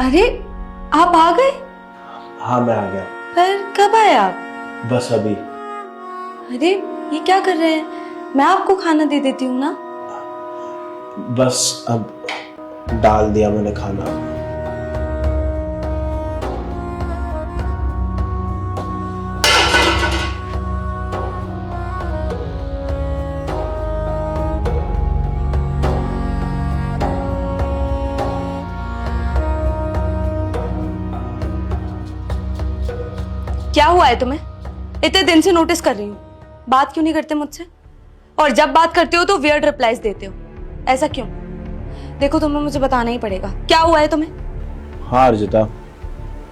अरे आप आ गए? हाँ मैं आ गया। पर कब आए आप? बस अभी। अरे ये क्या कर रहे हैं? मैं आपको खाना दे देती हूँ ना। बस अब डाल दिया मैंने खाना। क्या हुआ है तुम्हें? इतने दिन से नोटिस कर रही हूँ, बात क्यों नहीं करते मुझसे? और जब बात करते हो तो वियर्ड रिप्लाईज देते हो, ऐसा क्यों? देखो तुम्हें मुझे बताना ही पड़ेगा, क्या हुआ है तुम्हें? हाँ अर्जिता,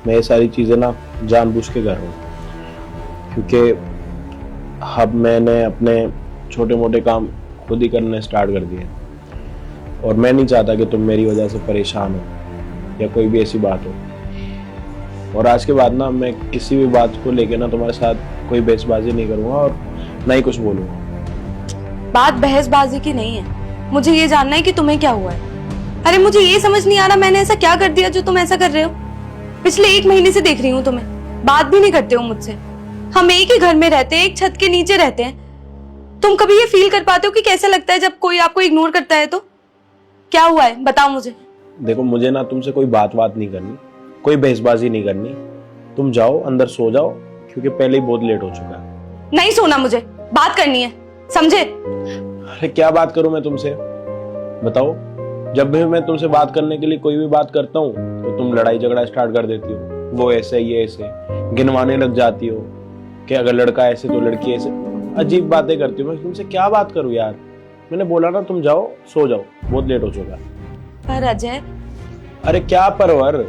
मैं ये सारी चीजें ना जानबूझ के कर रहा हूँ, क्योंकि अब मैंने अपने छोटे मोटे काम खुद ही करने स्टार्ट कर दिए और मैं नहीं चाहता कि तुम मेरी वजह से परेशान हो या कोई भी ऐसी बात हो। और आज के बाद ना मैं किसी भी बात को लेके ना तुम्हारे साथ कोई बहसबाजी नहीं करूंगा और ना ही कुछ बोलूंगा। बात बहसबाजी की नहीं है, मुझे ये जानना है कि तुम्हें क्या हुआ है। अरे मुझे ये समझ नहीं आ रहा मैंने ऐसा क्या कर दिया जो तुम ऐसा कर रहे हो। पिछले 1 महीने से देख रही हूँ तुम्हें, बात भी नहीं करते हो मुझसे। हम एक ही घर में रहते हैं, एक छत के नीचे रहते हैं। तुम कभी ये फील कर पाते हो कि कैसा लगता है जब कोई आपको इग्नोर करता है? तो क्या हुआ है बताओ मुझे। देखो मुझे ना तुमसे कोई बात नहीं करनी, कोई बहसबाजी नहीं करनी। तुम जाओ अंदर सो जाओ, क्योंकि पहले ही बहुत लेट हो चुका है। नहीं सोना, मुझे बात करनी है, समझे? अरे क्या बात करूं मैं तुमसे, बताओ। जब भी मैं तुमसे बात करने के लिए कोई भी बात करता हूँ तो तुम लड़ाई झगड़ा स्टार्ट कर देती हो। वो ऐसे ये ऐसे गिनवाने लग जाती हो कि अगर लड़का ऐसे तो लड़की ऐसे। अजीब बातें करती हो। मैं तुमसे क्या बात करूं यार। मैंने बोला ना तुम जाओ सो जाओ, बहुत लेट हो चुका है। पर अजय। अरे क्या परवर।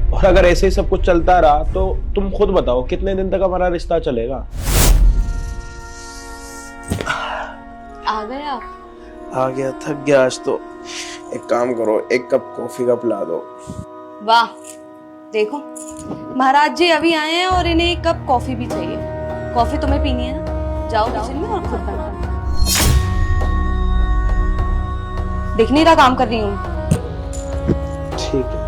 और अगर ऐसे ही सब कुछ चलता रहा तो तुम खुद बताओ कितने दिन तक हमारा रिश्ता चलेगा। आ गए आप? आ गया, थक गया आज तो। एक काम करो, 1 कप कॉफी का पिला दो। वाह, देखो महाराज जी अभी आए हैं और इन्हें 1 कप कॉफी भी चाहिए। कॉफी तुम्हें पीनी है ना, जाओ किचन में और खुद बना। दिख नहीं रहा काम कर रही हूँ? ठीक है।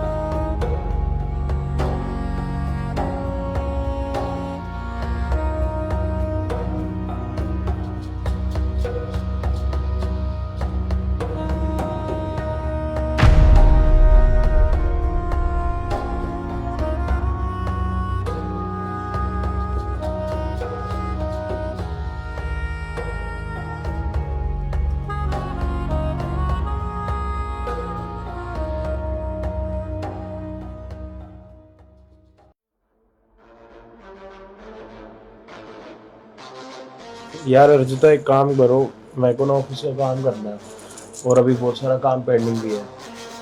यार अर्जिता एक काम करो, मेरे को ना ऑफिस का काम करना है और अभी बहुत सारा काम पेंडिंग भी है।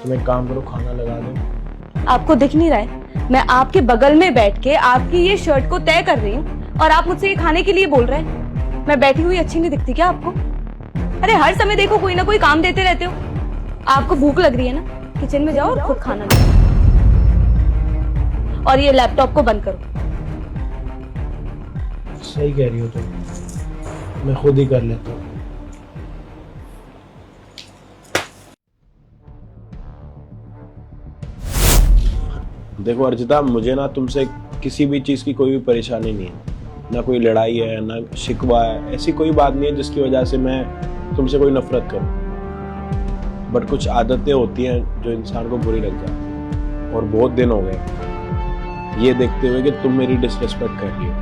तुम एक काम करो, खाना लगा दो। आपको दिख नहीं रहा है मैं आपके बगल में बैठ के आपकी ये शर्ट को तय कर रही हूँ और आप मुझसे ये खाने के लिए बोल रहे हैं? मैं बैठी हुई अच्छी नहीं दिखती क्या आपको? अरे हर समय देखो कोई ना कोई काम देते रहते हो। आपको भूख लग रही है ना, किचन में जाओ और खुद खाना लो। और ये लैपटॉप को बंद करो। सही कह रही हो तुम, मैं खुद ही कर लेता हूँ। देखो अर्जिता, मुझे ना तुमसे किसी भी चीज़ की कोई भी परेशानी नहीं है, ना कोई लड़ाई है ना शिकवा है। ऐसी कोई बात नहीं है जिसकी वजह से मैं तुमसे कोई नफरत करूँ। बट कुछ आदतें होती हैं जो इंसान को बुरी लग जाती हैं और बहुत दिन हो गए ये देखते हुए कि तुम मेरी डिसरिस्पेक्ट कर रही हो।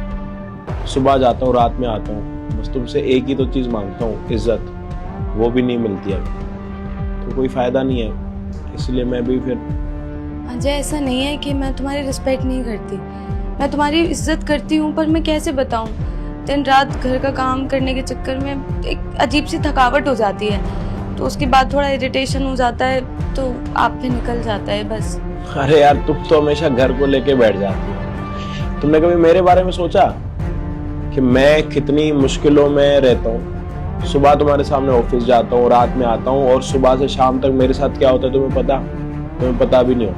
सुबह जाता हूँ, रात में आता हूँ, बस तुमसे एक ही तो चीज़ मांगता हूँ, इज्जत। वो भी नहीं मिलती है तो कोई फ़ायदा नहीं है, इसलिए मैं भी फिर। अजय ऐसा नहीं है कि मैं तुम्हारी रिस्पेक्ट नहीं करती, मैं तुम्हारी इज्जत करती हूँ। पर मैं कैसे बताऊँ, दिन रात घर का काम करने के चक्कर में एक अजीब सी थकावट हो जाती है, तो उसके बाद थोड़ा इरिटेशन हो जाता है, तो आप पे निकल जाता है बस। अरे यार तुम तो हमेशा घर को लेके बैठ जाती हो। तुमने कभी मेरे बारे में सोचा कि मैं कितनी मुश्किलों में रहता हूँ? सुबह तुम्हारे सामने ऑफिस जाता हूँ, रात में आता हूँ और सुबह से शाम तक मेरे साथ क्या होता है तुम्हें पता? तुम्हें पता भी नहीं हो।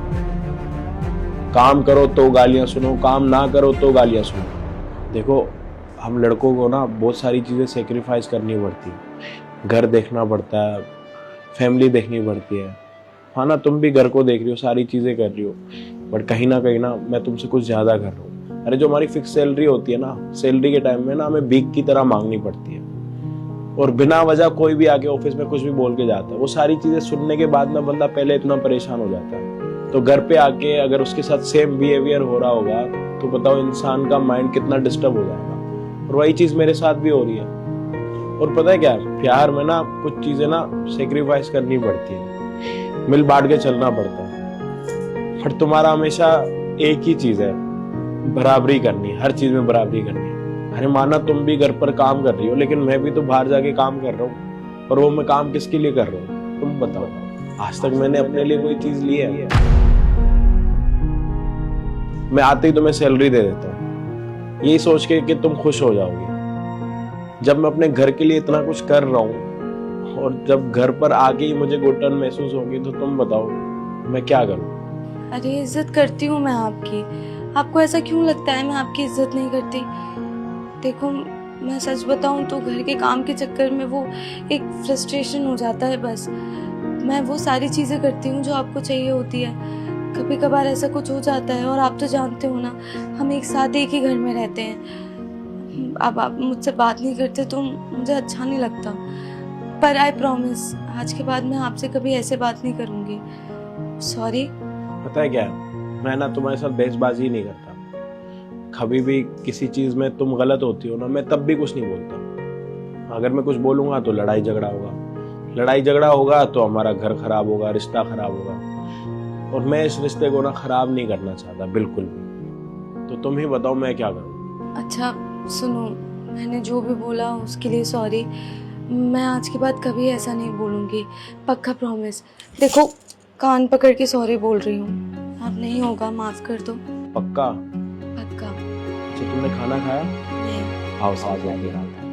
काम करो तो गालियां सुनो, काम ना करो तो गालियां सुनो। देखो हम लड़कों को ना बहुत सारी चीज़ें सेक्रीफाइस करनी पड़ती है। घर देखना पड़ता है, फैमिली देखनी पड़ती है हाँ ना, तुम भी घर को देख रही हो, सारी चीजें कर रही हो, बट कहीं ना मैं तुमसे कुछ ज्यादा कर रहा हूँ। अरे जो हमारी फिक्स सैलरी होती है ना, सैलरी के टाइम में ना हमें भीख की तरह मांगनी पड़ती है, और बिना वजह कोई भी आके ऑफिस में कुछ भी बोल के जाता है। वो सारी चीजें सुनने के बाद ना बंदा पहले इतना परेशान हो जाता है, तो घर पे आके अगर उसके साथ सेम बिहेवियर हो रहा होगा तो बताओ इंसान का माइंड कितना डिस्टर्ब हो जाएगा। और वही चीज मेरे साथ भी हो रही है। और पता है क्या, प्यार में ना कुछ चीजें ना सेक्रीफाइस करनी पड़ती है, मिल बांट के चलना पड़ता है। पर तुम्हारा हमेशा एक ही चीज है, बराबरी करनी, हर चीज में बराबरी करनी। अरे माना तुम भी घर पर काम कर रही हो, लेकिन मैं भी तो बाहर जाके काम कर रहा हूँ, और वो मैं काम किसके लिए कर रहा हूँ तुम बताओ। आज तक मैंने अपने लिए कोई चीज ली है? मैं आते ही तुम्हें सैलरी दे देता हूँ, यही सोच के कि तुम खुश हो जाओगी। जब मैं अपने घर के लिए इतना कुछ कर रहा हूँ, और जब घर पर आके ही मुझे घुटन महसूस होगी, तो तुम बताओ मैं क्या करूँ? अरे इज्जत करती हूँ मैं आपकी, आपको ऐसा क्यों लगता है मैं आपकी इज्जत नहीं करती? देखो मैं सच बताऊं तो घर के काम के चक्कर में वो एक फ्रस्ट्रेशन हो जाता है बस। मैं वो सारी चीज़ें करती हूँ जो आपको चाहिए होती है। कभी कभार ऐसा कुछ हो जाता है, और आप तो जानते हो ना, हम एक साथ एक ही घर में रहते हैं। अब आप मुझसे बात नहीं करते तो मुझे अच्छा नहीं लगता, पर आई प्रॉमिस आज के बाद मैं आपसे कभी ऐसे बात नहीं करूँगी। सॉरी। पता है क्या, मैं ना तुम्हारे साथ बहसबाजी नहीं करता। कभी भी किसी चीज में तुम गलत होती हो ना, मैं तब भी कुछ नहीं बोलता। अगर मैं कुछ बोलूंगा तो लड़ाई झगड़ा होगा, लड़ाई झगड़ा होगा तो हमारा घर खराब होगा, रिश्ता खराब होगा, और मैं इस रिश्ते को ना खराब नहीं करना चाहता बिल्कुल भी। तो तुम ही बताओ मैं क्या करूं? अच्छा सुनो, मैंने जो भी बोला उसके लिए सॉरी। मैं आज के बाद कभी ऐसा नहीं बोलूँगी, पक्का प्रॉमिस। देखो कान पकड़ के सॉरी बोल रही हूँ, अब नहीं होगा, माफ कर दो। पक्का? पक्का। अच्छा तुमने खाना खाया? नहीं। आओ साथ जाके खाते हैं।